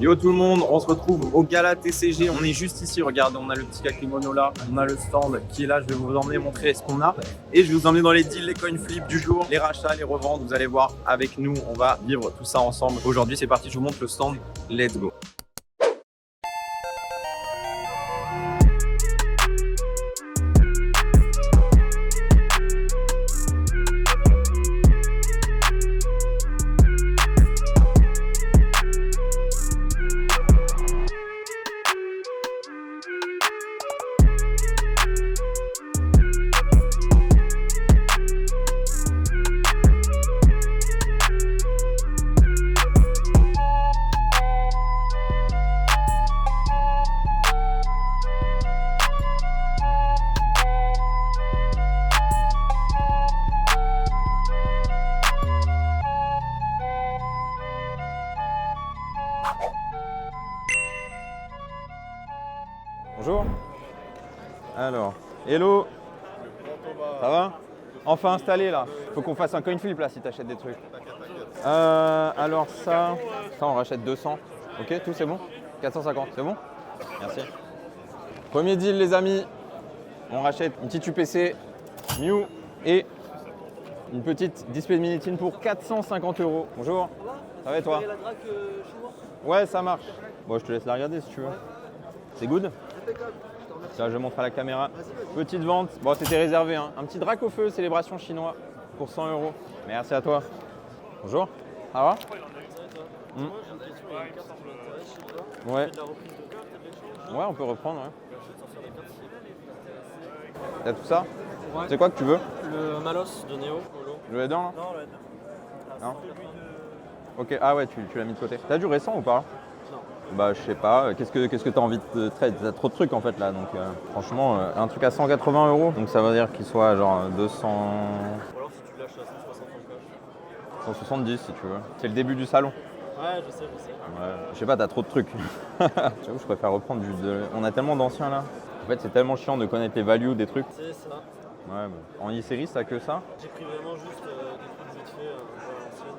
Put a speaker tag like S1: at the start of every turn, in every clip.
S1: Yo tout le monde, on se retrouve au Gala TCG. On est juste ici, regardez, on a le petit Kakimono là, on a le stand qui est là, je vais vous emmener montrer ce qu'on a. Et je vais vous emmener dans les deals, les coin flips du jour, les rachats, les reventes. Vous allez voir avec nous, on va vivre tout ça ensemble. Aujourd'hui c'est parti, je vous montre le stand, let's go. Bonjour. Alors, hello. Ça va? Enfin installé là. Faut qu'on fasse un coin flip là si t'achètes des trucs. Alors ça on rachète 200. Ok, tout c'est bon? 450, c'est bon? Merci. Premier deal les amis. On rachète une petite UPC Mew et une petite display de Minitin pour 450 €. Bonjour. Ça va et toi? Ouais, ça marche. Bon, je te laisse la regarder si tu veux. C'est good? Tiens, je montre à la caméra. Petite vente. Bon, c'était réservé. Hein. Un petit drac au feu, célébration chinois pour 100 €. Merci à toi. Bonjour. Ça va? Ouais. Ouais, on peut reprendre. Ouais. T'as tout ça?
S2: Ouais.
S1: C'est quoi que tu veux?
S2: Le Malos de Neo.
S1: Le aidant là?
S2: Non, le
S1: Non. Ok, ah ouais, tu l'as mis de côté. T'as du récent ou pas?
S2: Non.
S1: Bah je sais pas, qu'est-ce que t'as envie de trade? T'as trop de trucs en fait là, donc franchement un truc à 180 €, donc ça veut dire qu'il soit genre 200...
S2: Ou alors si tu lâches à 160 en cash.
S1: 170 si tu veux. C'est le début du salon.
S2: Ouais, je sais.
S1: Ouais, je sais pas, t'as trop de trucs. J'avoue, je préfère reprendre On a tellement d'anciens là. En fait c'est tellement chiant de connaître les values des trucs.
S2: C'est ça.
S1: Ouais, bah, en e-série ça que ça.
S2: J'ai pris vraiment juste des trucs vite fait à l'ancienne.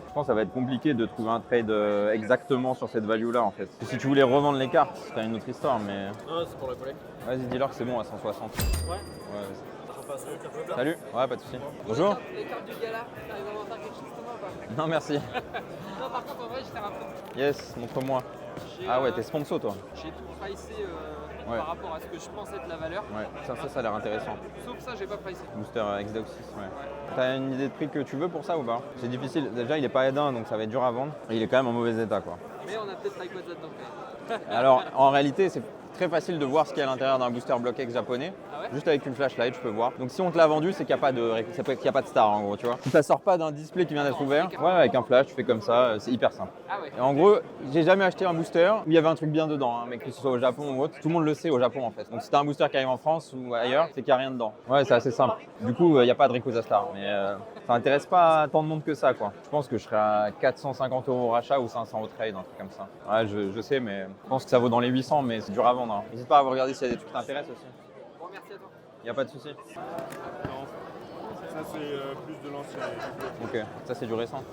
S1: Je pense que ça va être compliqué de trouver un trade exactement sur cette value là en fait. Si tu voulais revendre les cartes, c'est une autre histoire mais...
S2: Ah, c'est pour la collecte.
S1: Vas-y dis-leur que c'est bon à 160.
S2: Ouais.
S1: Ouais,
S2: J'en passe un peu.
S1: salut. Ouais, pas de soucis. Bonjour.
S3: Les cartes du gala, t'arrives à m'en faire quelque chose pour moi ou pas?
S1: Non merci.
S3: Non, par contre, en vrai, j'étais rappelé.
S1: Yes, montre-moi. Ah ouais, t'es sponsor toi.
S3: J'ai tout pricé
S1: Ouais.
S3: par rapport à ce que je pense être la valeur.
S1: Ouais, ça a l'air intéressant.
S3: Sauf ça, j'ai pas pricé.
S1: Booster Xdeoxys, ouais. T'as une idée de prix que tu veux pour ça ou pas? C'est difficile. Déjà, il est pas aidant, donc ça va être dur à vendre. Et il est quand même en mauvais état, quoi.
S3: Mais on a peut-être Rayquaza dedans quand même.
S1: Alors, en réalité, c'est très facile de voir ce qu'il y a à l'intérieur d'un booster BlockX japonais.
S3: Ah ouais?
S1: Juste avec une flashlight, je peux voir. Donc si on te l'a vendu, c'est qu'il n'y a pas de star en gros, tu vois. Si ça sort pas d'un display qui vient d'être ouvert, ouais, avec un flash, tu fais comme ça, c'est hyper simple.
S3: Ah ouais.
S1: Et en gros, j'ai jamais acheté un booster où il y avait un truc bien dedans, hein, mais que ce soit au Japon ou autre, tout le monde le sait au Japon en fait. Donc si t'as un booster qui arrive en France ou ailleurs, c'est qu'il n'y a rien dedans. Ouais, c'est assez simple. Du coup, il n'y a pas de Rayquaza Star, mais ça intéresse pas tant de monde que ça, quoi. Je pense que je serais à 450 € au rachat ou 500 au trade, un truc comme ça. Ouais, je sais, mais je pense que ça vaut dans les 800, mais c'est dur à vendre. Hein. N'hésite pas à regarder s'il y a des trucs qui t'intéressent aussi.
S3: Bon, merci à toi.
S1: Il n'y a pas de souci.
S4: Non, ça c'est plus de l'ancien.
S1: Ok, ça c'est du récent.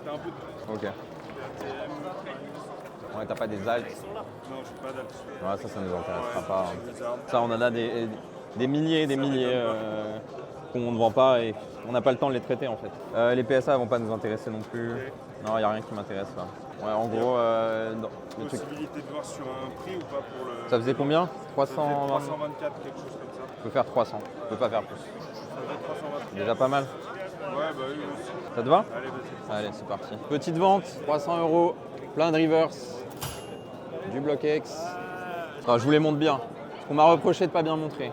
S4: T'as un peu de
S1: Ok.
S4: ATM.
S1: Ouais, t'as pas des alts.
S4: Non, j'ai pas d'alts.
S1: Ouais, ça nous intéressera pas. Hein.
S4: Des armes.
S1: Ça, on en a des milliers et des milliers qu'on ne vend pas et on n'a pas le temps de les traiter en fait. Les PSA vont pas nous intéresser non plus. Non, il n'y a rien qui m'intéresse là. Ouais, en gros, non, le truc.
S4: Possibilité de voir sur un prix ou pas pour le.
S1: Ça faisait combien?
S4: Ça fait
S1: 300.
S4: 324, quelque chose comme ça.
S1: On peut faire 300, on peut pas faire plus.
S4: Ça fait 324.
S1: C'est déjà pas mal.
S4: Ouais, bah oui, aussi.
S1: Ça te va?
S4: Allez, vas-y.
S1: Allez, c'est parti. Petite vente, 300 €, plein de reverse, du BlockX. Enfin, je vous les montre bien. Parce qu'on m'a reproché de pas bien montrer.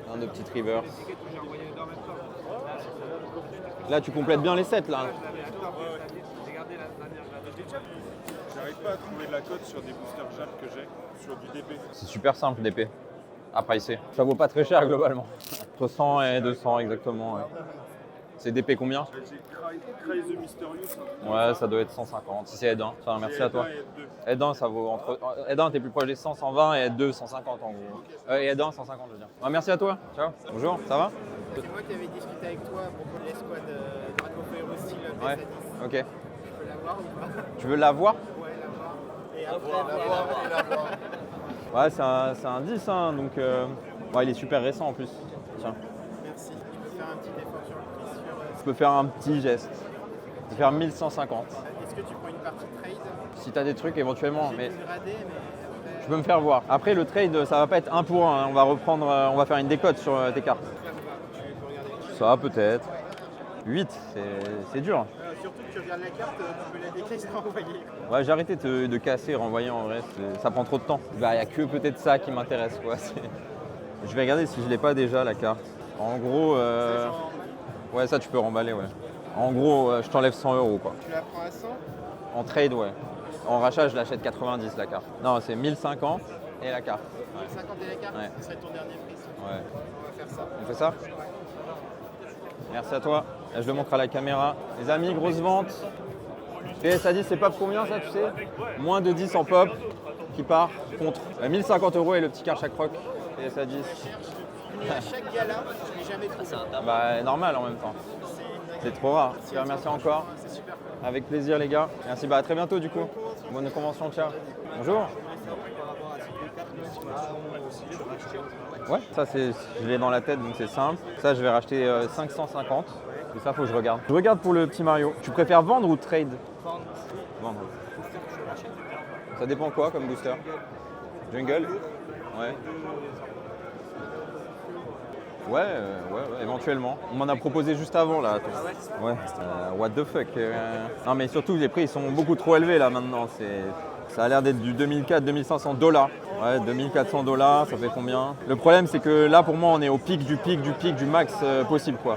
S1: Plein de petites reverse. Là, tu complètes bien les sets là.
S4: J'arrive pas à trouver de la cote sur des boosters jade que j'ai, sur du DP.
S1: C'est super simple DP à pricer. Ça vaut pas très cher globalement. Entre 100 et 200 exactement. Ouais. C'est DP combien?
S4: J'ai Cry the Mysterious.
S1: Ouais, ça doit être 150. Si c'est Aide1. Enfin, merci à toi. Aide1, ça vaut entre. Aide1, t'es plus proche des 100, 120 et Aide2, 150 en gros. Et Aide1, 150, je veux dire. Ouais, merci à toi. Ciao. Bonjour, ça va?
S5: C'est moi qui avais discuté avec toi à propos de l'escouade Dracofeu style
S1: Ouais,
S5: PSA10.
S1: ok. Tu veux l'avoir?
S5: Et après,
S1: Ouais, c'est un 10, hein, donc ouais, il est super récent en plus. Tiens,
S5: merci. Je peux faire un petit effort sur le prix sur.
S1: je peux faire un petit geste. Je vais faire 1150.
S5: Est-ce que tu prends une partie trade?
S1: Si tu as des trucs éventuellement, mais
S5: J'ai gradé, mais après.
S1: je peux me faire voir. Après, le trade, ça va pas être 1 pour 1. On va reprendre, on va faire une décote sur tes cartes.
S5: Tu peux regarder.
S1: Ça, peut-être. 8, c'est dur.
S5: Surtout que tu regardes la carte, tu peux la décaisser et renvoyer.
S1: Ouais, j'ai arrêté de casser et renvoyer en vrai, ça prend trop de temps. Bah, il n'y a que peut-être ça qui m'intéresse, quoi. Je vais regarder si je l'ai pas déjà, la carte. En gros, ouais, ça tu peux remballer, ouais. En gros, je t'enlève 100 €, quoi.
S5: Tu la prends à 100?
S1: En trade, ouais. En rachat, je l'achète 90, la carte. Non, c'est 1050 et la carte.
S5: 50 et la carte,
S1: Ouais.
S5: ce serait ton dernier prix.
S1: Ouais.
S5: On va faire ça.
S1: On fait ça? Merci à toi. Là, je le montre à la caméra. Les amis, grosse vente. PSA 10, c'est pop combien ça, tu sais? Moins de 10 en pop qui part contre 1050 € et le petit car chaque rock. PSA 10.
S5: Mais à chaque gala, je n'ai jamais trouvé.
S1: Bah, normal en même temps. C'est trop rare. Super, merci encore.
S5: C'est super cool.
S1: Avec plaisir, les gars. Merci, bah à très bientôt du coup. Bonne convention, ciao. Bonjour. Ouais, ça c'est, je l'ai dans la tête donc c'est simple. Ça je vais racheter 550. Et ça faut que je regarde. Je regarde pour le petit Mario. Tu préfères vendre ou trade? Vendre. Ça dépend quoi comme booster? Jungle? Ouais. Ouais, éventuellement. On m'en a proposé juste avant là. Ouais. What the fuck. Non mais surtout les prix ils sont beaucoup trop élevés là maintenant. Ça a l'air d'être du 2400-2500 $. Ouais, 2400 $, ça fait combien? Le problème c'est que là pour moi on est au pic du max possible quoi.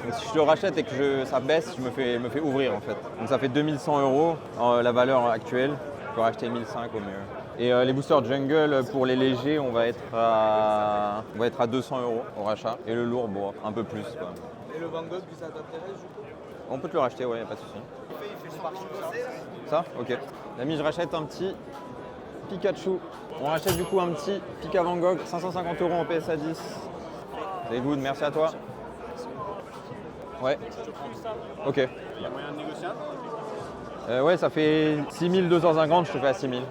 S1: Donc si je le rachète et que ça baisse, je me fais ouvrir en fait. Donc ça fait 2100 € la valeur actuelle. Je peux racheter 1500 au mieux. Et les boosters jungle pour les légers, on va être à 200 € au rachat. Et le lourd, bon, un peu plus quoi.
S2: Et le Van Gogh, ça t'intéresse du coup?
S1: On peut te le racheter, ouais, y a pas de souci. Ça? Ok. L'ami, je rachète un petit Pikachu. On rachète du coup un petit Pika Van Gogh, 550 € en PSA 10. C'est good, merci à toi. Ouais. Ok.
S4: Il y a moyen de négocier?
S1: Ouais, ça fait 6250, je te fais à 6000.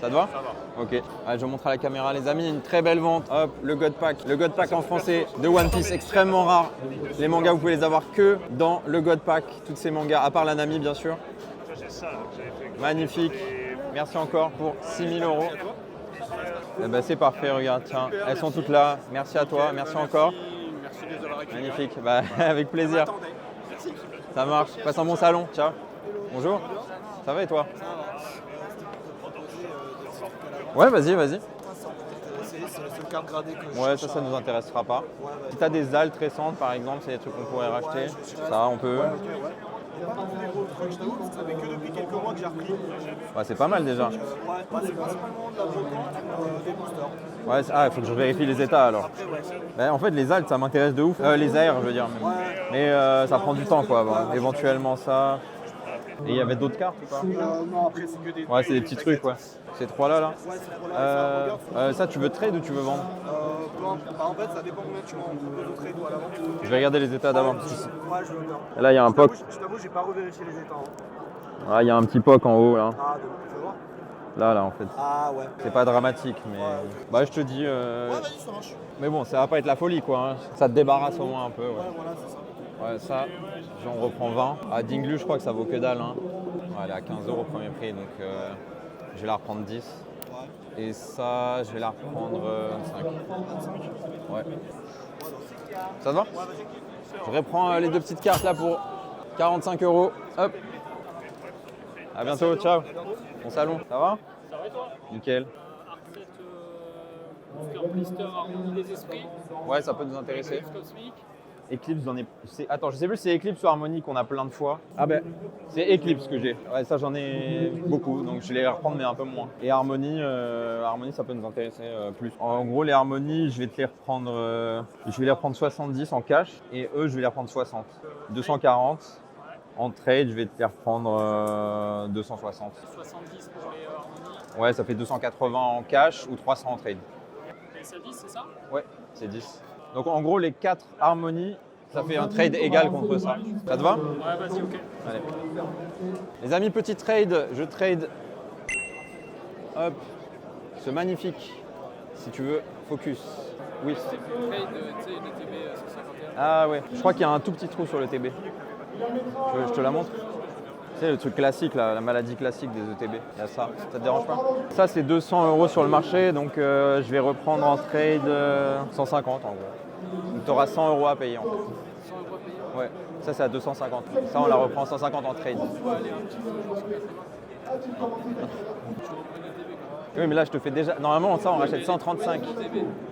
S1: Ça te va?
S4: Ça va.
S1: Ok. Allez, je vous montre à la caméra, les amis, une très belle vente. Hop, le God Pack. Le God Pack en français de One Piece, extrêmement rare. Les mangas, vous pouvez les avoir que dans le God Pack. Tous ces mangas, à part la Nami, bien sûr. Magnifique. Merci encore pour 6000 €. Eh ben, c'est parfait, regarde, tiens, elles sont toutes là. Merci à toi, merci encore.
S4: Merci de les avoir récupérés.
S1: Magnifique, bah, avec plaisir. Ça marche, passe un bon salon, ciao. Bonjour, ça va et toi? Ouais, vas-y.
S2: C'est la seule carte gradée que je
S1: Ouais,
S2: cherche
S1: ça nous intéressera pas. Si t'as des altes récentes par exemple, c'est des trucs qu'on pourrait racheter. Ça, on peut.
S2: Je t'avoue que ça fait que depuis quelques mois que j'ai repris.
S1: Ouais, c'est pas mal déjà.
S2: Ouais, c'est principalement de la brocante, des boosters.
S1: Ouais, il faut que je vérifie les états alors.
S2: Après, ouais.
S1: Ben, en fait, les altes, ça m'intéresse de ouf. Les AR, je veux dire. Même. Mais ça prend du temps quoi. Bon, éventuellement ça. Et il y avait d'autres cartes ou pas?
S2: Non, après, c'est que des.
S1: Ouais, c'est des petits trucs quoi. Ces trois-là là.
S2: Ouais, c'est pour la
S1: Ça, tu veux trade ou tu veux vendre?
S2: en fait, ça dépend combien tu m'en proposes au trade ou à la vente.
S1: Je vais regarder les états d'avant.
S2: Ouais, je veux bien.
S1: Là, il y a un POC.
S2: Je t'avoue, j'ai pas revérifié les états. Hein.
S1: Ah, il y a un petit POC en haut là.
S2: Ah, fais voir.
S1: Là en fait.
S2: Ah, ouais.
S1: C'est pas dramatique, mais. Bah, je te dis.
S2: Ouais, vas-y, ça marche.
S1: Mais bon, ça va pas être la folie quoi. Hein. Ça te débarrasse au moins un peu. Ouais,
S2: Ouais, voilà, c'est ça.
S1: ouais ça, j'en reprends 20. À Dinglu, je crois que ça vaut que dalle. Hein. Ouais, elle est à 15 € premier prix, donc je vais la reprendre 10.
S2: Ouais.
S1: Et ça, je vais la reprendre 25. Ouais. Ça te va? Je reprends les deux petites cartes là pour 45 €. Hop. À bientôt, ciao. Bon salon, ça va?
S6: Ça va et toi?
S1: Nickel.
S6: Arcset Booster Blister Harmonie des Esprits,
S1: Ouais, ça peut nous intéresser.
S6: Eclipse Cosmique.
S1: Eclipse, j'en ai. Attends, je sais plus si c'est Eclipse ou Harmony qu'on a plein de fois. Ah ben, c'est Eclipse que j'ai. Ouais, ça j'en ai beaucoup, donc je vais les reprendre mais un peu moins. Et Harmony, ça peut nous intéresser plus. En gros, les Harmony, je vais les reprendre 70 en cash et eux, je vais les reprendre 60. 240. En trade, je vais te les reprendre 260.
S6: 70 pour les Harmony.
S1: Ouais, ça fait 280 en cash ou 300 en trade.
S6: PSA 10, c'est ça?
S1: Ouais, c'est 10. Donc en gros, les 4 Harmony, Ça fait un trade égal contre ça. Ça te va?
S6: Ouais, vas-y, ok.
S1: Allez. Les amis, petit trade. Je trade. Hop. Ce magnifique. Si tu veux, focus. Oui.
S3: Trade, tu sais, DTB 151.
S1: Ah ouais. Je crois qu'il y a un tout petit trou sur le TB. Je te la montre. C'est le truc classique, la maladie classique des ETB. Il y a ça. Ça te dérange pas? Ça, c'est 200 € sur le marché. Donc, je vais reprendre en trade 150 en gros. Donc, tu auras 100 € à payer en fait.
S3: 100 € à payer.
S1: Ouais, ça c'est à 250. Ça on la reprend 150 en trade. Oui mais là je te fais déjà. Normalement ça on rachète 135.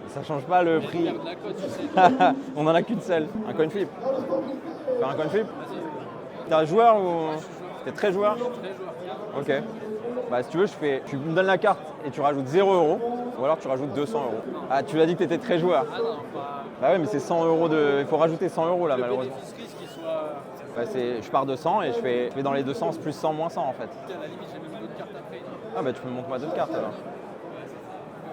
S1: Ça change pas le prix.
S3: Regarde la cote, tu sais.
S1: On en a qu'une seule. Un coin flip. Faire un coin flip? T'es un joueur ou. T'es très joueur?
S3: Très joueur.
S1: Ok. Bah si tu veux tu me donnes la carte et tu rajoutes 0 € ou alors tu rajoutes 200 €. Ah tu l'as dit que t'étais très joueur.
S3: Ah non, pas.
S1: Bah ouais mais c'est 100 € de. Il faut rajouter 100 € là
S3: Le
S1: malheureusement.
S3: bénéfice risque qu'il soit.
S1: Bah, je pars de 100 et je fais dans les deux sens plus 100 moins 100 en fait.
S3: À la limite, j'ai même d'autres cartes à trade.
S1: Ah bah tu peux me montrer ma d'autres cartes alors.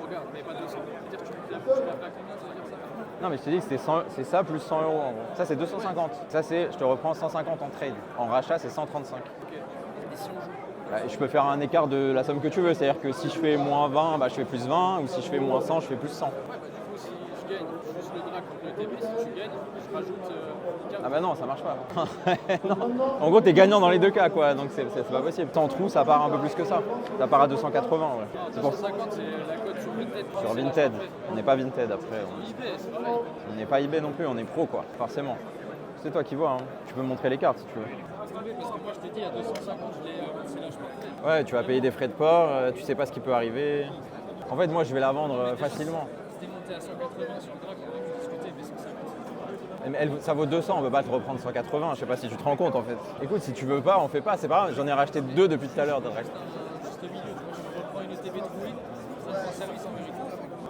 S3: Regarde, mais pas 200. C'est-à-dire que tu me fais à combien, ça veut dire ça?
S1: Non mais je te dis que c'est ça plus 100 € en gros. Ça c'est 250. Ça c'est, je te reprends 150 en trade. En rachat c'est 135.
S3: Ok. Et si on joue?
S1: Bah, je peux faire un écart de la somme que tu veux. C'est-à-dire que si je fais moins 20, bah, je fais plus 20. Ou si je fais moins 100, je fais plus 100.
S3: Ouais, bah du coup, si je gagne juste le drac contre le TB, si tu gagnes, je rajoute 10 cartes.
S1: Ah bah non, ça marche pas. Non. En gros t'es gagnant dans les deux cas quoi. Donc c'est pas possible. Tant trou ça part un peu plus que ça. Ça part à 280 ouais. C'est pour ça.
S3: 250, c'est la cote sur Vinted.
S1: Sur Vinted. On n'est pas Vinted après.
S3: eBay, c'est pareil.
S1: On n'est pas eBay non plus, on est pro quoi. Forcément. C'est toi qui vois. Hein. Tu peux montrer les cartes si tu veux.
S3: Parce que moi, je t'ai dit, à 250, je l'ai c'est là, je pense.
S1: Ouais, tu vas payer des frais de port, tu sais pas ce qui peut arriver. En fait, moi, je vais la vendre facilement.
S3: C'était monté à 180 sur le drac, on aurait pu discuter, mais 150.
S1: Mais ça vaut 200, on peut pas te reprendre 180, je sais pas si tu te rends compte en fait. Écoute, si tu veux pas, on fait pas, c'est pas grave, j'en ai racheté 2 depuis tout à l'heure de drac.
S3: Juste au milieu, moi, je reprends une ETB trouée, ça prend service en vérité.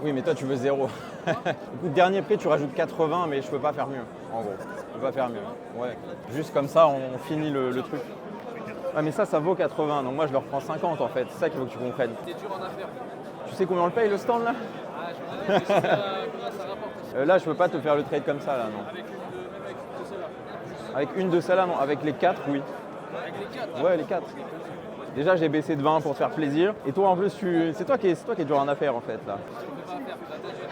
S1: Oui, mais toi, tu veux 0. Écoute, dernier prix, tu rajoutes 80, mais je peux pas faire mieux, en gros. Je peux pas faire mieux. Ouais. Juste comme ça, on finit le truc. Ah, mais ça vaut 80, donc moi, je le reprends 50 en fait. C'est ça qu'il faut que tu comprennes.
S3: T'es dur en affaires.
S1: Tu sais combien on le paye le stand là?
S3: Ah, je me demandais combien ça rapporte.
S1: Là, je peux pas te faire le trade comme ça là, non.
S3: Avec une de celle-là.
S1: Avec une de celles-là, non. Avec les 4, oui.
S3: Avec les 4.
S1: Ouais, les 4. Déjà, j'ai baissé de 20 pour te faire plaisir. Et toi, en plus, c'est toi qui es dur en affaires en fait là.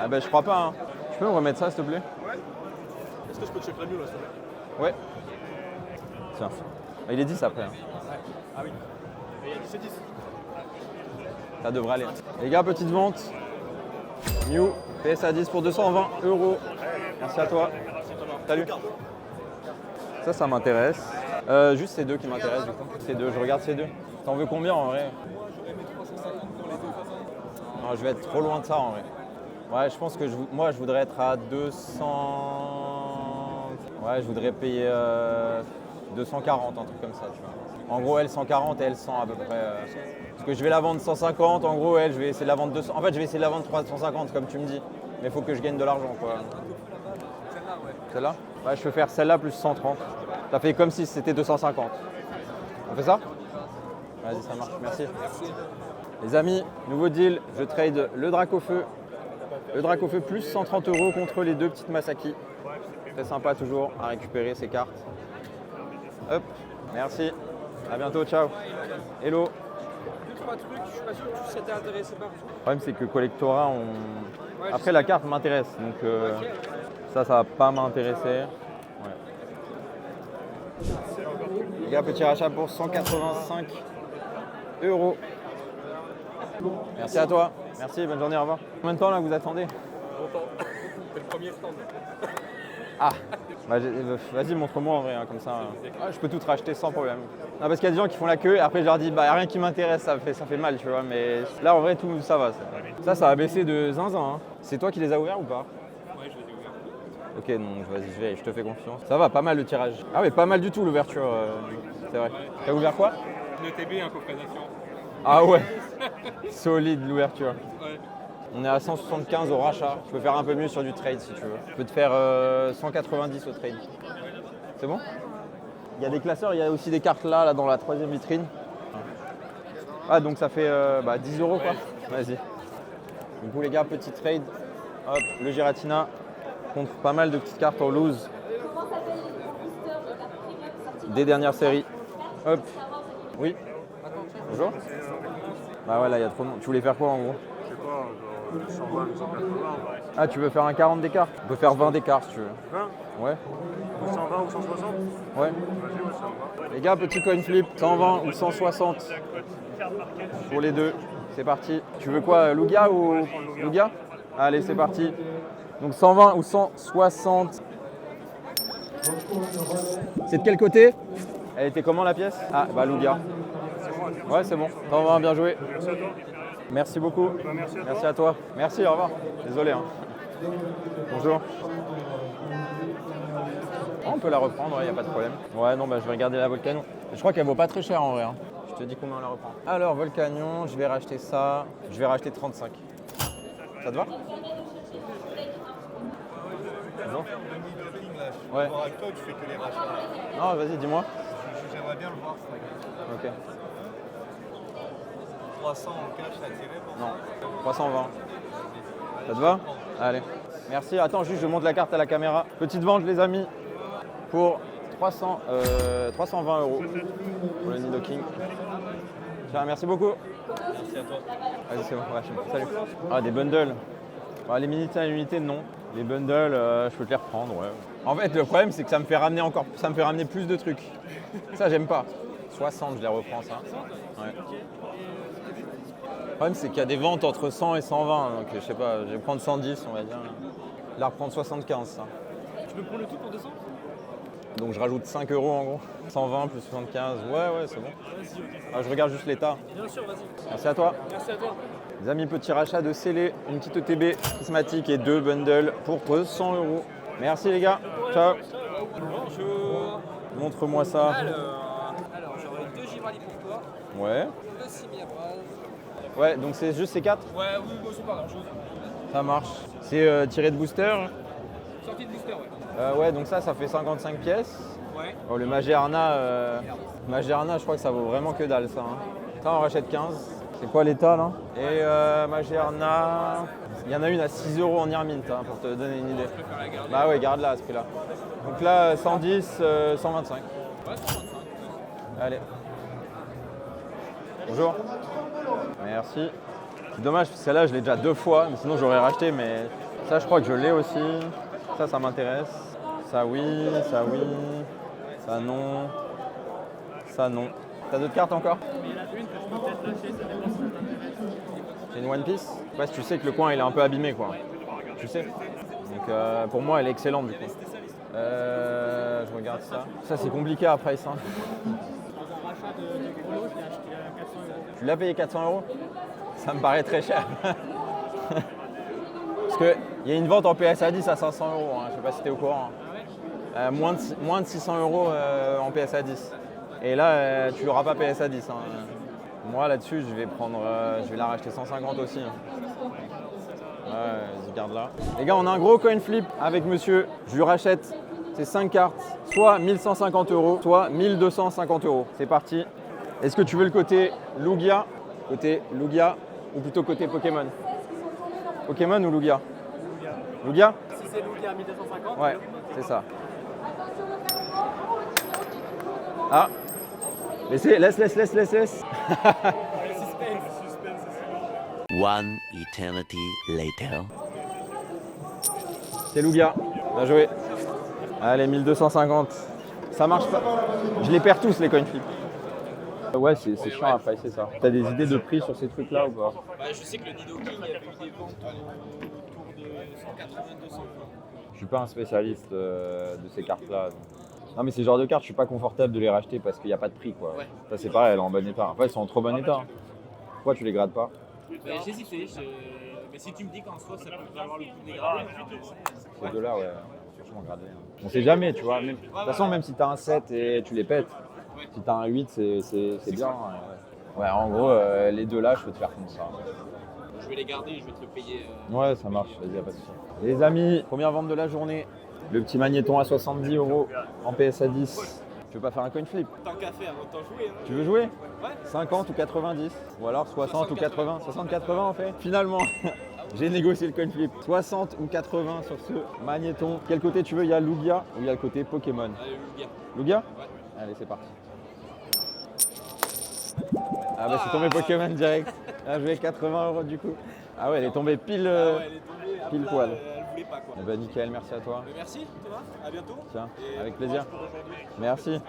S1: Ah ben, je crois pas. Hein. Tu peux me remettre ça, s'il te plaît?
S2: Est-ce que je peux te checker la mieux là, s'il te plaît?
S1: Ouais. Tiens. Il est 10 après. Hein.
S2: Ah oui. Et il y a 10 et 10.
S1: Ça devrait aller. Les gars, petite vente. New PSA 10 pour 220 €. Merci à toi. Salut. Ça m'intéresse. Juste ces deux qui m'intéressent du coup. Ces deux, je regarde ces deux. T'en veux combien en vrai? Non, je vais être trop loin de ça en vrai. Ouais, je pense que moi je voudrais être à 200. Ouais, je voudrais payer 240, un truc comme ça, tu vois. En gros, elle 140 et elle 100 à peu près. Parce que je vais la vendre 150, en gros, elle, je vais essayer de la vendre 200. En fait, je vais essayer de la vendre 350, comme tu me dis. Mais il faut que je gagne de l'argent, quoi.
S3: Celle-là, ouais.
S1: Celle-là? Ouais, je peux faire celle-là plus 130. Ça fait comme si c'était 250. On fait ça? Vas-y, ça marche, merci. Les amis, nouveau deal, je trade le drac au feu. Le drac au feu plus 130 € contre les deux petites Masaki. Très sympa toujours à récupérer ces cartes. Hop, merci. À bientôt, ciao. Hello.
S3: 2-3 trucs, je suis pas sûr que tu serais intéressé par.
S1: Le problème c'est que Collectora, après la carte m'intéresse, donc ça va pas m'intéresser. Ouais. Les gars, petit rachat pour 185 €. Merci à toi. Merci, bonne journée, au revoir. Combien de temps là vous attendez?
S2: Longtemps. C'est le premier stand.
S1: Ah, bah, vas-y, montre-moi en vrai, hein, comme ça. Je peux tout te racheter sans problème. Non, parce qu'il y a des gens qui font la queue et après je leur dis, bah, y a rien qui m'intéresse, ça fait mal, tu vois. Mais là, en vrai, tout ça va. Ça a baissé de zinzin. Hein. C'est toi qui les as ouverts ou pas?
S2: Ouais, je les ai ouverts.
S1: Ok, donc vas-y, je te fais confiance. Ça va, pas mal le tirage. Ah oui, pas mal du tout l'ouverture, c'est vrai. T'as ouvert quoi?
S2: Une ETB, un coffret d'assurance.
S1: Ah ouais, solide l'ouverture.
S2: Ouais.
S1: On est à 175 au rachat. Je peux faire un peu mieux sur du trade si tu veux. Je peux te faire 190 au trade. C'est bon? Il y a des classeurs, il y a aussi des cartes là dans la troisième vitrine. Ah donc ça fait 10 € quoi. Vas-y. Du coup les gars, petit trade. Hop, le Giratina contre pas mal de petites cartes en loose. des dernières séries. Hop. Oui. Bonjour. Bah ouais, là, il y a trop de monde. Tu voulais faire quoi en gros?
S4: Je sais pas, genre 120, 180.
S1: Ah, tu veux faire un 40 d'écart? On peut faire 20 d'écart si tu veux.
S4: 20
S1: Ouais.
S4: 120 ou 160?
S1: Ouais.
S4: Vas-y, ouais, ça me va.
S1: Les gars, petit coin flip, 120 ou 160 pour les deux. C'est parti. Tu veux quoi, Lugia ou Lugia? Allez, c'est parti. Donc 120 ou 160. C'est de quel côté? Elle était comment la pièce? Ah, bah Lugia. Ouais, c'est bon. 120, bien joué. Merci beaucoup. Merci à toi. Merci, au revoir. Désolé. Hein. Bonjour. On peut la reprendre, il n'y a pas de problème. Ouais, non, bah, je vais regarder la Volcanion. Je crois qu'elle vaut pas très cher en vrai. Hein. Je te dis combien on la reprend. Alors, Volcanion, je vais racheter ça. Je vais racheter 35. Ça te va? Non. Ouais.
S4: Avec toi, tu fais que les rachats.
S1: Non, vas-y, dis-moi.
S4: J'aimerais bien le voir.
S1: Ok.
S4: 300 en cash à tirer pour
S1: Non, 320. Ça te va? Allez. Merci. Attends, juste je monte la carte à la caméra. Petite vente, les amis, pour 320 € pour le Nidoking. Tiens, merci beaucoup.
S2: Merci à toi.
S1: Vas-y, c'est bon. Ouais, salut. Ah, des bundles. Ah, les minités à l'unité, non. Les bundles, je peux te les reprendre, ouais. En fait, le problème, c'est que ça me fait ramener plus de trucs. Ça, j'aime pas. 60, je les reprends, ça. Ouais. Le problème, c'est qu'il y a des ventes entre 100 et 120, donc je sais pas, je vais prendre 110, on va dire. Là, reprendre 75, ça.
S6: Tu peux prendre le tout pour 200?
S1: Donc je rajoute 5 € en gros. 120 plus 75, ouais, c'est bon.
S6: Vas-y, ok.
S1: Ah, je regarde juste l'état.
S6: Bien sûr, vas-y.
S1: Merci à toi.
S6: Merci à toi.
S1: Les amis, petit rachat de scellé, une petite ETB prismatique et 2 bundles pour 200 €. Merci les gars. Ciao.
S3: Bonjour.
S1: Montre-moi ça.
S3: Alors j'aurais 2 Givrali pour toi,
S1: Ouais.
S3: 2 Simiabras.
S1: Ouais, donc c'est juste ces 4?
S3: Ouais, oui, bon, c'est pas grand chose.
S1: Ça marche. C'est tiré de booster.
S3: Sortie de booster, ouais.
S1: Ouais, donc ça fait 55 pièces.
S3: Ouais.
S1: Oh, le Magearna, je crois que ça vaut vraiment que dalle ça. Hein. Ça, on rachète 15. C'est quoi l'état là? Et Magearna, il y en a une à 6 € en Irmint, hein, pour te donner une idée.
S3: Je préfère la garder.
S1: Bah ouais, garde-la à ce prix-là. Donc là, 110, 125.
S3: Ouais, 125.
S1: Allez. Bonjour. Merci. C'est dommage, celle-là, je l'ai déjà 2 fois, mais sinon j'aurais racheté, mais ça, je crois que je l'ai aussi. Ça m'intéresse. Ça, oui. Ça, non. Ça, non. T'as d'autres cartes encore?
S6: Mais il y en a une que je peux peut-être lâcher, ça dépend si ça t'intéresse.
S1: C'est une One Piece? Ouais, si tu sais que le coin il est un peu abîmé quoi. Tu sais. Donc pour moi elle est excellente du coup. Je regarde ça. Ça c'est compliqué après ça.
S6: Dans un rachat de Grolo, je l'ai acheté à 400 €.
S1: Tu l'as payé 400 €? Ça me paraît très cher. Parce qu'il y a une vente en PSA 10 à 500 €, hein. Je sais pas si tu es au courant. Moins de 600 € en PSA 10. Et là, tu l'auras pas PSA 10. Hein. Moi là-dessus, je vais la racheter 150 aussi. Hein. Ouais, vas-y, garde là. Les gars, on a un gros coin flip avec monsieur. Je lui rachète ces 5 cartes, soit 1150 €, soit 1250 €. C'est parti. Est-ce que tu veux le côté Lugia ou plutôt côté Pokémon? Pokémon ou Lugia? Lugia?
S6: Si c'est Lugia à 1250,
S1: Ouais, c'est ça. Ah, laisse.
S7: One eternity later.
S1: C'est Lugia. Bien joué. Allez, 1250. Ça marche pas. Je les perds tous les coin flips. Ouais, c'est chiant après, c'est ça. T'as des idées de prix sur ces trucs-là ou pas?
S3: Bah, je sais que le Nidoking, il y avait eu des ventes autour de 180-200 €.
S1: Je suis pas un spécialiste de ces cartes-là. Non mais ces genres de cartes, je suis pas confortable de les racheter parce qu'il n'y a pas de prix quoi.
S3: Ouais.
S1: Ça c'est pareil, elles sont en bon état. Après elles sont en trop bon état. Pourquoi tu les grades pas?
S3: J'hésitais, mais si tu me dis qu'en soi ça peut valoir le coup de dégrader,
S1: Ces deux-là, ouais, franchement gradés. On sait jamais, tu vois. De toute façon, même si t'as un 7 et tu les pètes, si t'as un 8, c'est bien. Ouais, en gros, les deux là, je peux te faire comme ça.
S3: je vais les garder et je vais te le payer.
S1: Ouais, ça marche, vas-y, y'a pas de souci. Les amis, première vente de la journée. Le petit magnéton à 70 € en PSA 10. Tu veux pas faire un coin flip?
S3: Tant qu'à faire, autant jouer. Hein.
S1: Tu veux jouer?
S3: Ouais.
S1: 50 ou 90? Ou alors 60 ou 80? 60-80 en fait? Finalement, j'ai négocié le coin flip. 60 ou 80 sur ce magnéton. Quel côté tu veux? Il y a Lugia ou il y a le côté Pokémon?
S3: Allez, Lugia.
S1: Lugia?
S3: Ouais.
S1: Allez, c'est parti. Ah bah c'est tombé Pokémon direct. Ah, je vais 80 € du coup. Ah ouais, elle est tombée pile, pile poil.
S2: Elle voulait pas quoi.
S1: Eh ben nickel, merci à toi.
S2: Mais merci Thomas, à bientôt.
S1: Tiens,
S2: Et
S1: avec
S2: bon
S1: plaisir.
S2: courage pour aujourd'hui.
S1: Merci.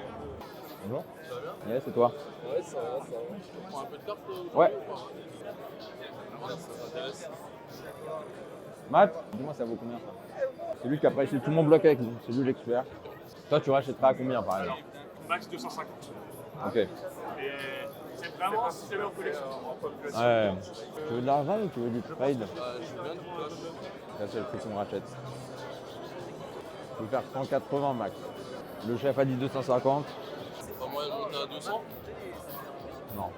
S1: Bonjour.
S2: Ça va bien?
S1: Ouais, c'est toi.
S2: Ouais, ça va, ça va.
S3: Tu prends un peu de carte
S1: Ouais.
S3: Ça t'intéresse?
S1: Matt, dis-moi ça vaut combien ça? C'est lui qui a précisé tout mon bloc avec nous, c'est lui l'expert. Toi tu rachèteras à combien par exemple?
S4: Max 250.
S1: Ok.
S4: Et c'est vraiment si c'est en collection.
S1: Ouais. Tu veux de l'argent ou tu veux du trade?
S3: Je veux bien du cash.
S1: Ça c'est le prix qu'on rachète. Je peux faire 180 max. Le chef a dit 250.
S3: C'est pas moyen de monter à 200?
S1: Non.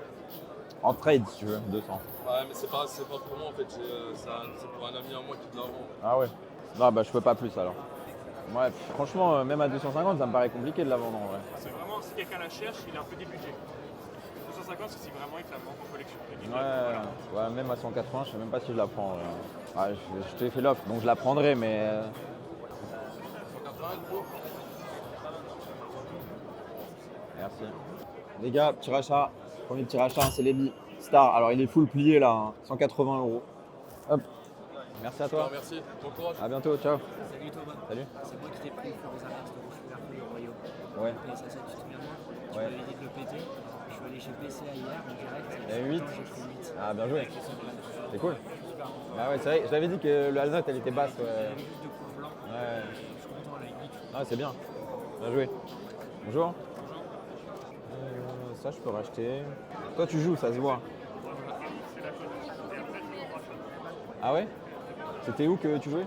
S1: En trade si tu veux, 200.
S3: Ouais, mais c'est pas pour moi en fait, c'est pour un ami à moi qui te la vend.
S1: Ah ouais. Non bah je peux pas plus alors. Ouais, franchement même à 250 ça me paraît compliqué de la vendre en vrai.
S4: C'est vraiment, si quelqu'un la cherche, il a un peu des budgets. 250, c'est si vraiment il te la vend en collection.
S1: Ouais, même à 180 je sais même pas si je la prends. Ouais, je t'ai fait l'offre donc je la prendrai mais...
S3: 180 gros.
S1: Merci. Les gars, petit rachat. Premier petit rachat, c'est les Star. Alors il est full plié là, hein. 180 €. Hop. Merci à toi.
S3: Merci, bon courage.
S1: À bientôt, ciao.
S5: Salut Thomas.
S1: Salut.
S5: C'est moi qui t'ai pris pour les alertes de Super au Royaume.
S1: Ouais.
S5: Et ça, tu te souviens de moi? Tu
S1: Ouais.
S5: m'avais dit de le péter. Je suis allé chez PCA hier, en direct.
S1: Il y a eu 8.
S5: J'ai fait 8.
S1: Ah bien joué.
S5: Avec les sanglanes.
S1: C'est cool.
S5: Super content.
S1: Bah ouais, c'est vrai, je t'avais dit que le Alnot elle était basse.
S5: Il y
S1: Ouais.
S5: avait plus de points blancs.
S1: Ouais.
S5: Je suis content là, il dit.
S1: Ah c'est bien. Bien joué. Bonjour. Ça je peux racheter. Toi tu joues, ça se voit. Ah ouais? C'était où que tu jouais?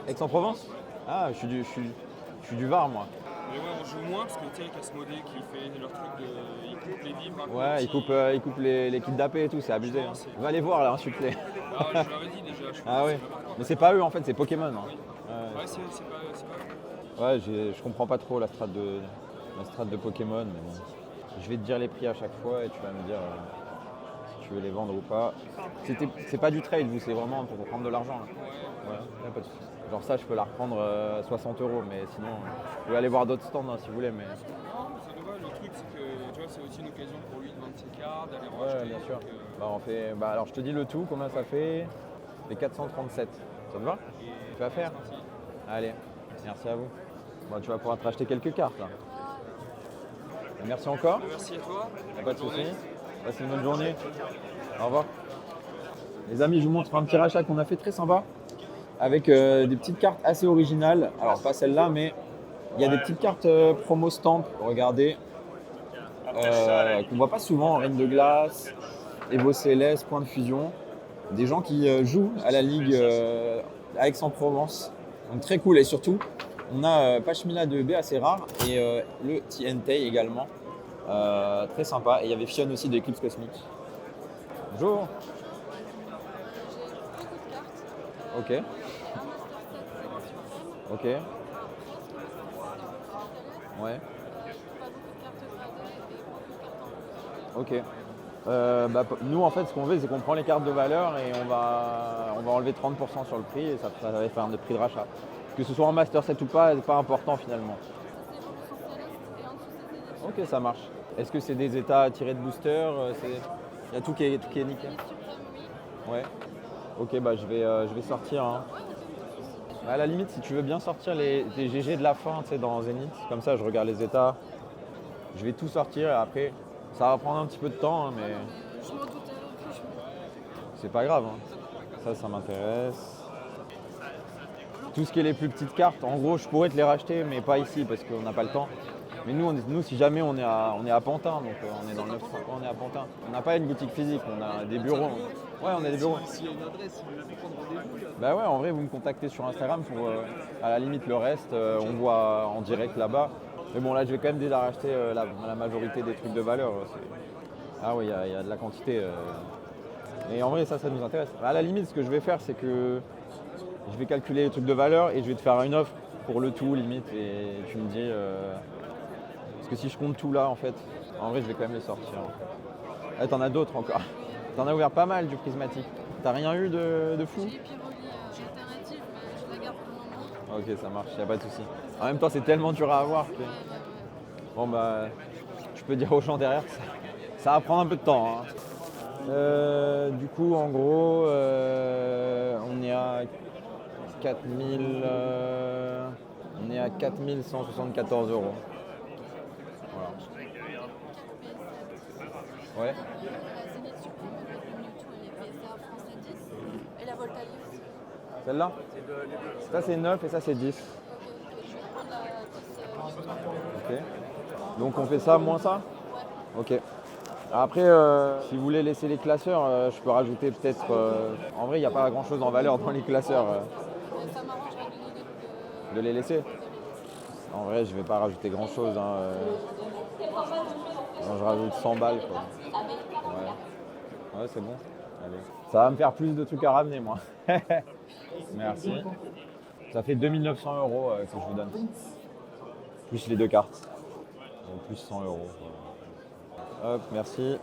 S1: Aix-en-Provence? Ah je suis du Var moi.
S4: Mais ouais, on joue moins parce que tu sais, avec Asmodée qui fait leur truc de. Ils coupent les vibres.
S1: Ouais, il coupe les kits d'AP et tout, c'est abusé. Hein. Va les voir là, insulte-les.
S4: Ah, je leur ai dit déjà. Je
S1: Ah ouais. Mais c'est pas eux en fait, c'est Pokémon. Hein.
S4: Ouais, c'est pas.
S1: Ouais, je comprends pas trop la strat de Pokémon, mais bon. Je vais te dire les prix à chaque fois et tu vas me dire si tu veux les vendre ou pas. C'est pas du trade, vous, c'est vraiment pour prendre de l'argent. Là. Ouais, y a pas de souci. Genre ça, je peux la reprendre 60 €, mais sinon, je peux aller voir d'autres stands hein, si vous voulez. Mais...
S4: Non, ça nous va. Le truc, c'est que tu vois, c'est aussi une occasion pour lui de vendre ses cartes, d'aller
S1: Ouais,
S4: racheter.
S1: bien sûr.
S4: donc,
S1: Bah, on fait... bah, alors je te dis le tout, combien ça fait? Ça fait 437. Ça te va? Tu vas faire?
S4: c'est parti.
S1: Allez, merci à vous. Bon, tu vas pouvoir te racheter quelques cartes là. Merci encore.
S4: Merci à toi.
S1: Pas de soucis. Passez une bonne journée. Au revoir. Les amis, je vous montre un petit rachat qu'on a fait très sympa avec des petites cartes assez originales. Alors pas celle-là, mais il y a des petites cartes promo stamp. Regardez, qu'on voit pas souvent. Reine de glace, Evo Céleste, Point de fusion. Des gens qui jouent à la ligue à Aix-en-Provence. Donc très cool et surtout. On a Pashmina de B assez rare et le TNT également. Très sympa. Et il y avait Fion aussi de Eclipse Cosmique. Bonjour. Ok. Ok. Ouais. Ok. Nous en fait ce qu'on fait c'est qu'on prend les cartes de valeur et on va enlever 30% sur le prix et ça va faire un prix de rachat. Que ce soit en master set ou pas, c'est pas important finalement. Ok, ça marche. Est-ce que c'est des états tirés de booster? Il y a tout qui est nickel. Ouais. Ok, bah je vais sortir. Hein. À la limite, si tu veux bien sortir les GG de la fin, tu sais, dans Zenith, comme ça, je regarde les états. Je vais tout sortir et après, ça va prendre un petit peu de temps, hein, mais
S6: Je m'en doutais.
S1: c'est pas grave. Hein. Ça m'intéresse. Tout ce qui est les plus petites cartes, en gros, je pourrais te les racheter, mais pas ici parce qu'on n'a pas le temps. Mais nous, si jamais on est à Pantin, donc on est dans le 9 on est à Pantin. On n'a pas une boutique physique, on a des bureaux. Ouais, on a des bureaux.
S3: S'il y a une adresse, si vous voulez prendre rendez-vous, là.
S1: Bah ouais, en vrai, vous me contactez sur Instagram pour, à la limite, le reste, on voit en direct là-bas. Mais bon, là, je vais quand même déjà racheter la majorité des trucs de valeur. Ah oui, il y a de la quantité. Et en vrai, ça nous intéresse. À la limite, ce que je vais faire, c'est que je vais calculer les trucs de valeur et je vais te faire une offre pour le tout, limite. Et tu me dis... Parce que si je compte tout là, en fait, en vrai, je vais quand même les sortir. Ah, t'en as d'autres encore. T'en as ouvert pas mal du prismatique. T'as rien eu de fou?
S6: J'ai Pyroli alternative, mais je la garde pour le moment.
S1: Ok, ça marche, y a pas de souci. En même temps, c'est tellement dur à avoir. Bon, bah, je peux dire aux gens derrière que ça va prendre un peu de temps. Hein. Du coup, en gros, on est à 4000, on est à 4174 €. Voilà. Ouais.
S8: La Zénith Supreme avec le Mewtwo et les PSA France à 10. Et la Volta aussi.
S1: Celle-là? Ça c'est 9 et ça c'est 10.
S8: Ok, je vais prendre la 10 Mewtwo.
S1: Ok. Donc on fait ça moins ça? Ok. Après, si vous voulez laisser les classeurs, je peux rajouter peut-être... en vrai, il n'y a pas grand-chose en valeur dans les classeurs.
S8: Mais ça m'arrangerait
S1: De les laisser? En vrai, je vais pas rajouter grand-chose. Hein. Non, je rajoute 100 balles. Quoi. Ouais, c'est bon. Allez. Ça va me faire plus de trucs à ramener, moi. Merci. Ça fait 2900 € que je vous donne. Plus les 2 cartes. Donc plus 100 €. Hop, merci.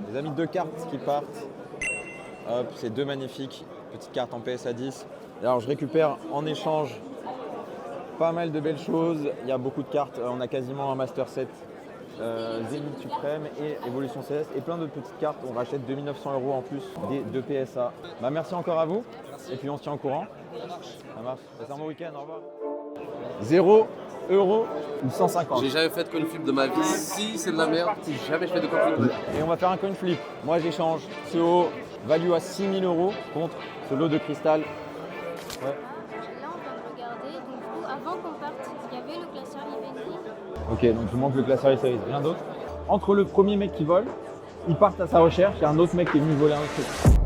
S1: Les amis, 2 cartes qui partent. Hop, c'est 2 magnifiques petites cartes en PSA 10. Alors je récupère en échange pas mal de belles choses. Il y a beaucoup de cartes. On a quasiment un Master Set Zénith Supreme et Evolution Céleste et plein de petites cartes. On rachète 2900 € en plus des 2 PSA. Bah, merci encore à vous. Et puis on se tient au courant. Ça marche. Passez un bon week-end. Au revoir. 0 € ou 150.
S2: J'ai jamais fait de coin flip de ma vie. Si c'est de la merde, si jamais je fais de coin flip.
S1: Et on va faire un coin flip. Moi j'échange ce haut value à 6000 € contre ce lot de cristal. Ouais.
S9: Là, on vient de regarder. Donc, du coup, avant qu'on parte, il y avait le classeur Evenly.
S1: Ok, donc je vous montre le classeur E-Series. Rien d'autre. Entre le premier mec qui vole, ils partent à sa recherche. Il y a un autre mec qui est venu voler un autre truc.